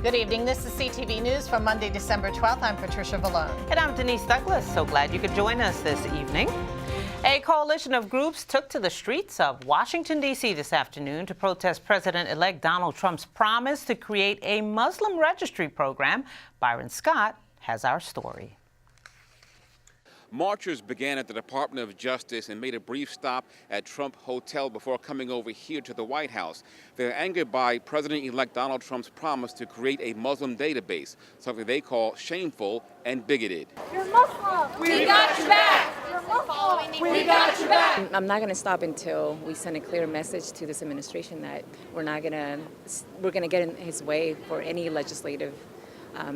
Good evening. This is CTV News for Monday, December 12th. I'm Patricia Villone. And I'm Denise Douglas. So glad you could join us this evening. A coalition of groups took to the streets of Washington, D.C. this afternoon to protest President-elect Donald Trump's promise to create a Muslim registry program. Byron Scott has our story. Marchers began at the Department of Justice and made a brief stop at Trump Hotel before coming over here to the White House. They're angered by President-elect Donald Trump's promise to create a Muslim database, something they call shameful and bigoted. You're Muslim! We got your back! You're Muslim! We got your back! I'm not going to stop until we send a clear message to this administration that we're going to get in his way for any legislative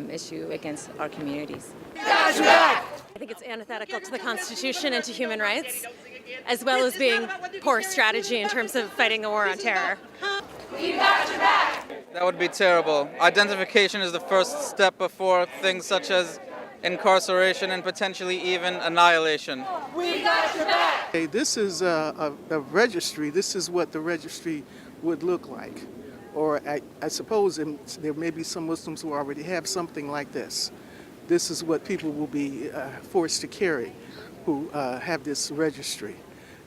issue against our communities. We got your back! I think it's antithetical to the Constitution and to human rights, as well as being poor strategy in terms of fighting a war on terror. We got your back! That would be terrible. Identification is the first step before things such as incarceration and potentially even annihilation. We got your back! Hey, this is a registry. This is what the registry would look like. Or I suppose there may be some Muslims who already have something like this. This is what people will be forced to carry who have this registry.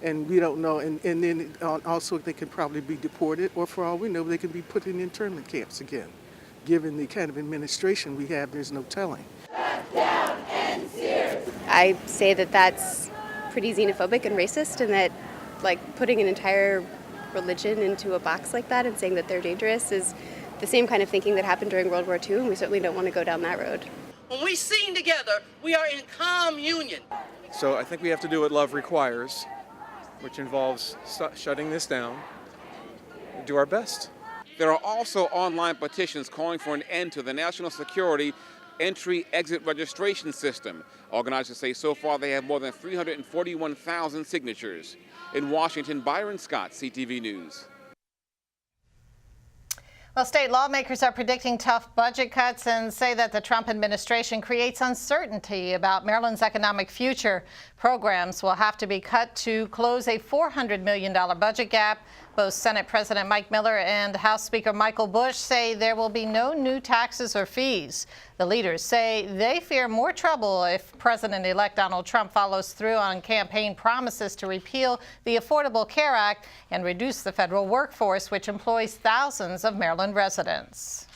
And we don't know, and then also they could probably be deported, or for all we know, they could be put in internment camps again. Given the kind of administration we have, there's no telling. Down and Sears! I say that that's pretty xenophobic and racist, and that like putting an entire religion into a box like that and saying that they're dangerous is the same kind of thinking that happened during World War II, and we certainly don't want to go down that road. When we sing together, we are in calm union. So I think we have to do what love requires, which involves shutting this down. Do our best. There are also online petitions calling for an end to the national security entry-exit registration system. Organizers say so far they have more than 341,000 signatures. In Washington, Byron Scott, CTV News. Well, state lawmakers are predicting tough budget cuts and say that the Trump administration creates uncertainty about Maryland's economic future. Programs will have to be cut to close a $400 million budget gap. Both Senate President Mike Miller and House Speaker Michael Bush say there will be no new taxes or fees. The leaders say they fear more trouble if President-elect Donald Trump follows through on campaign promises to repeal the Affordable Care Act and reduce the federal workforce, which employs thousands of Maryland residents.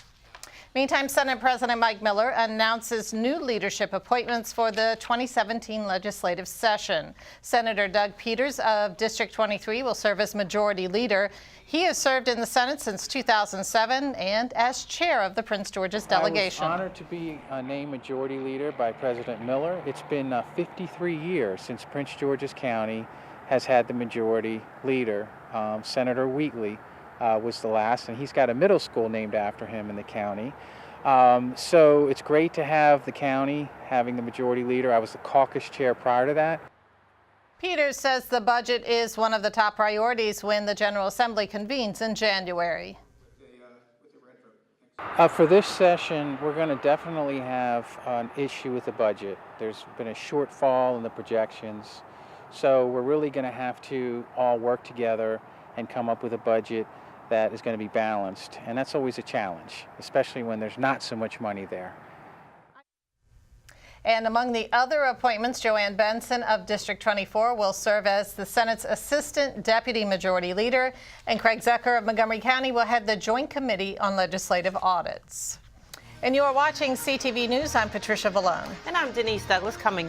Meantime, Senate President Mike Miller announces new leadership appointments for the 2017 legislative session. Senator Doug Peters of District 23 will serve as Majority Leader. He has served in the Senate since 2007 and as chair of the Prince George's delegation. I was honored to be named Majority Leader by President Miller. It's been 53 years since Prince George's County has had the Majority Leader. Senator Wheatley was the last, and he's got a middle school named after him in the county. So it's great to have the county having the Majority Leader. I was the caucus chair prior to that. Peters says the budget is one of the top priorities when the General Assembly convenes in January. For this session, we're going to definitely have an issue with the budget. There's been a shortfall in the projections, so we're really going to have to all work together and come up with a budget that is going to be balanced. And that's always a challenge, especially when there's not so much money there. And among the other appointments, Joanne Benson of District 24 will serve as the Senate's Assistant Deputy Majority Leader, and Craig Zucker of Montgomery County will head the Joint Committee on Legislative Audits. And you are watching CTV News. I'm Patricia Villone. And I'm Denise Douglas. Coming